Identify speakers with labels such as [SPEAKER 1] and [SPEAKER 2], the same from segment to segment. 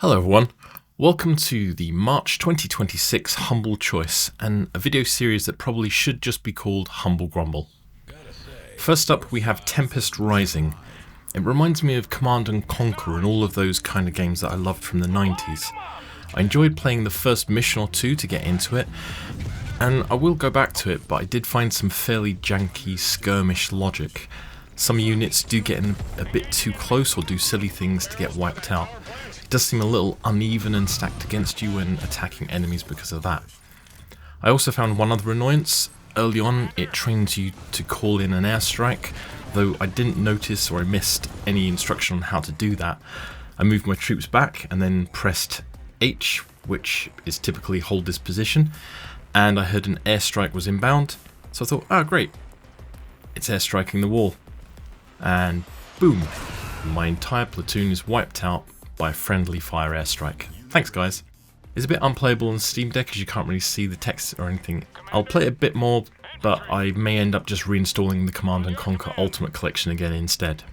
[SPEAKER 1] Hello everyone, welcome to the March 2026 Humble Choice, and a video series that probably should just be called Humble Grumble. First up we have Tempest Rising. It reminds me of Command and Conquer and all of those kind of games that I loved from the 90s. I enjoyed playing the first mission or two to get into it, and I will go back to it, but I did find some fairly janky skirmish logic. Some units do get in a bit too close or do silly things to get wiped out. It does seem a little uneven and stacked against you when attacking enemies because of that. I also found one other annoyance. Early on it trains you to call in an airstrike, though I didn't notice or I missed any instruction on how to do that. I moved my troops back and then pressed H, which is typically hold this position, and I heard an airstrike was inbound, so I thought, oh great, it's airstriking the wall. And boom, my entire platoon is wiped out by a friendly fire airstrike. Thanks guys. It's a bit unplayable on Steam Deck as you can't really see the text or anything. I'll play it a bit more, but I may end up just reinstalling the Command and Conquer Ultimate Collection again instead.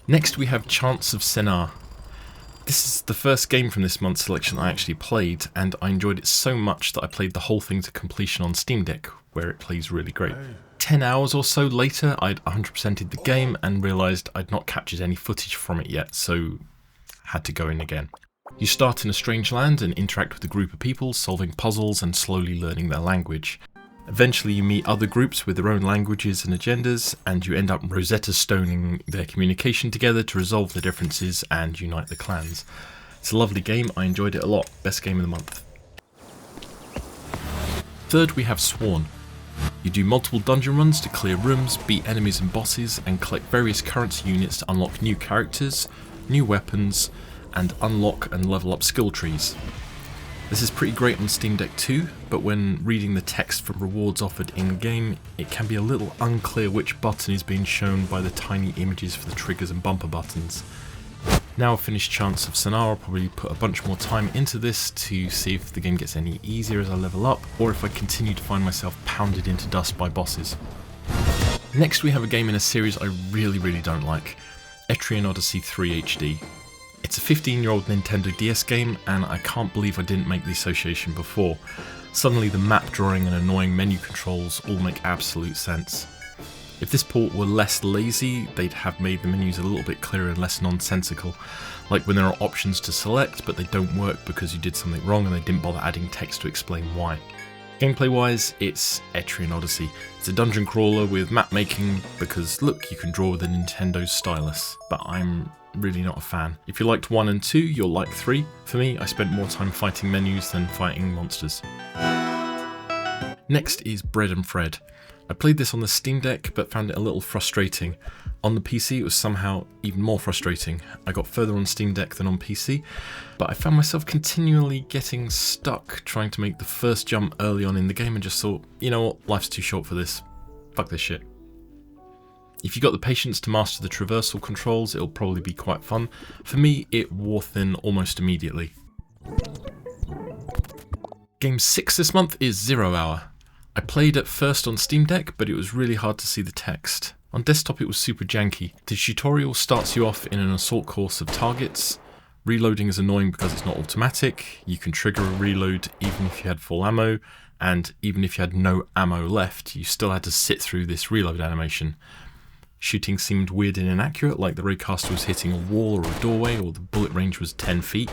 [SPEAKER 1] Next we have Chants of Sennaar. This is the first game from this month's selection I actually played, and I enjoyed it so much that I played the whole thing to completion on Steam Deck, where it plays really great. 10 hours or so later, I'd 100%ed the game and realised I'd not captured any footage from it yet, so had to go in again. You start in a strange land and interact with a group of people, solving puzzles and slowly learning their language. Eventually you meet other groups with their own languages and agendas, and you end up Rosetta Stoning their communication together to resolve the differences and unite the clans. It's a lovely game, I enjoyed it a lot, best game of the month. Third we have Sworn. You do multiple dungeon runs to clear rooms, beat enemies and bosses, and collect various currency units to unlock new characters, new weapons, and unlock and level up skill trees. This is pretty great on Steam Deck too, but when reading the text from rewards offered in-game, it can be a little unclear which button is being shown by the tiny images for the triggers and bumper buttons. Now I've finished Chants of Sennaar, I'll probably put a bunch more time into this to see if the game gets any easier as I level up, or if I continue to find myself pounded into dust by bosses. Next we have a game in a series I really don't like, Etrian Odyssey III HD. It's a 15-year-old Nintendo DS game, and I can't believe I didn't make the association before. Suddenly the map drawing and annoying menu controls all make absolute sense. If this port were less lazy, they'd have made the menus a little bit clearer and less nonsensical, like when there are options to select but they don't work because you did something wrong and they didn't bother adding text to explain why. Gameplay wise, it's Etrian Odyssey. It's a dungeon crawler with map making because look, you can draw with a Nintendo stylus, but I'm really not a fan. If you liked 1 and 2, you'll like 3. For me, I spent more time fighting menus than fighting monsters. Next is Bread and Fred. I played this on the Steam Deck but found it a little frustrating. On the PC it was somehow even more frustrating. I got further on Steam Deck than on PC, but I found myself continually getting stuck trying to make the first jump early on in the game and just thought, you know what, life's too short for this. Fuck this shit. If you got the patience to master the traversal controls, it'll probably be quite fun. For me, it wore thin almost immediately. Game 6 this month is 0 Hour. I played at first on Steam Deck, but it was really hard to see the text. On desktop it was super janky. The tutorial starts you off in an assault course of targets. Reloading is annoying because it's not automatic. You can trigger a reload even if you had full ammo, and even if you had no ammo left, you still had to sit through this reload animation. Shooting seemed weird and inaccurate, like the raycaster was hitting a wall or a doorway, or the bullet range was 10 feet.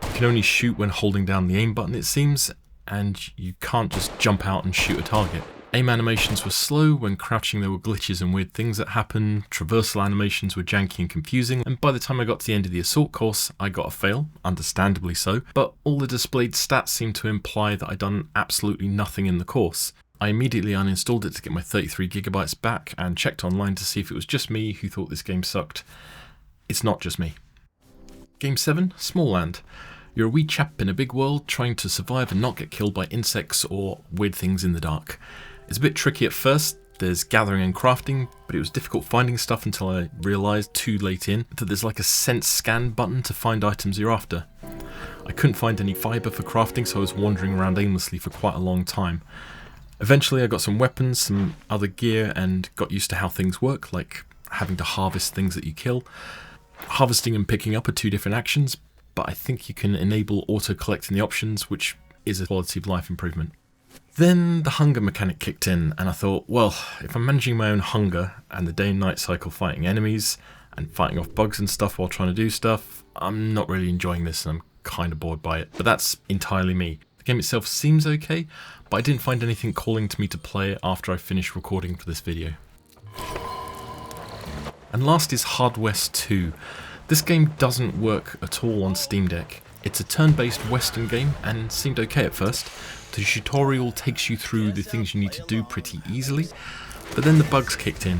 [SPEAKER 1] You can only shoot when holding down the aim button it seems, and you can't just jump out and shoot a target. Aim animations were slow, when crouching there were glitches and weird things that happened, traversal animations were janky and confusing, and by the time I got to the end of the assault course, I got a fail, understandably so, but all the displayed stats seemed to imply that I'd done absolutely nothing in the course. I immediately uninstalled it to get my 33GB back and checked online to see if it was just me who thought this game sucked. It's not just me. Game 7, Smalland. You're a wee chap in a big world trying to survive and not get killed by insects or weird things in the dark. It's a bit tricky at first, there's gathering and crafting, but it was difficult finding stuff until I realised too late in that there's like a sense scan button to find items you're after. I couldn't find any fibre for crafting, so I was wandering around aimlessly for quite a long time. Eventually I got some weapons, some other gear, and got used to how things work, like having to harvest things that you kill. Harvesting and picking up are two different actions, but I think you can enable auto-collect in the options, which is a quality of life improvement. Then the hunger mechanic kicked in, and I thought, well, if I'm managing my own hunger and the day and night cycle fighting enemies and fighting off bugs and stuff while trying to do stuff, I'm not really enjoying this and I'm kind of bored by it. But that's entirely me. The game itself seems okay, but I didn't find anything calling to me to play it after I finished recording for this video. And last is Hard West 2. This game doesn't work at all on Steam Deck. It's a turn-based western game and seemed okay at first. The tutorial takes you through the things you need to do pretty easily, but then the bugs kicked in.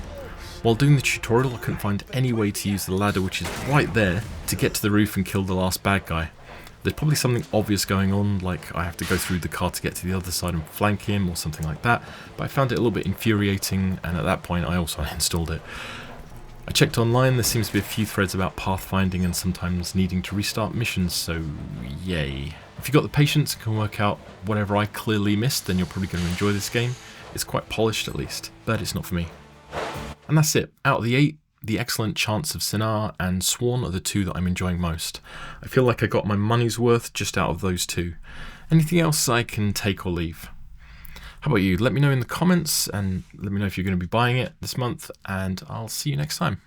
[SPEAKER 1] While doing the tutorial, I couldn't find any way to use the ladder, which is right there, to get to the roof and kill the last bad guy. There's probably something obvious going on, like I have to go through the car to get to the other side and flank him or something like that, but I found it a little bit infuriating, and at that point I also uninstalled it. I checked online, there seems to be a few threads about pathfinding and sometimes needing to restart missions, so yay. If you've got the patience and can work out whatever I clearly missed, then you're probably going to enjoy this game. It's quite polished at least, but it's not for me. And that's it. Out of the 8, the excellent Chants of Sennaar and Sworn are the 2 that I'm enjoying most. I feel like I got my money's worth just out of those 2. Anything else I can take or leave. How about you? Let me know in the comments and let me know if you're going to be buying it this month, and I'll see you next time.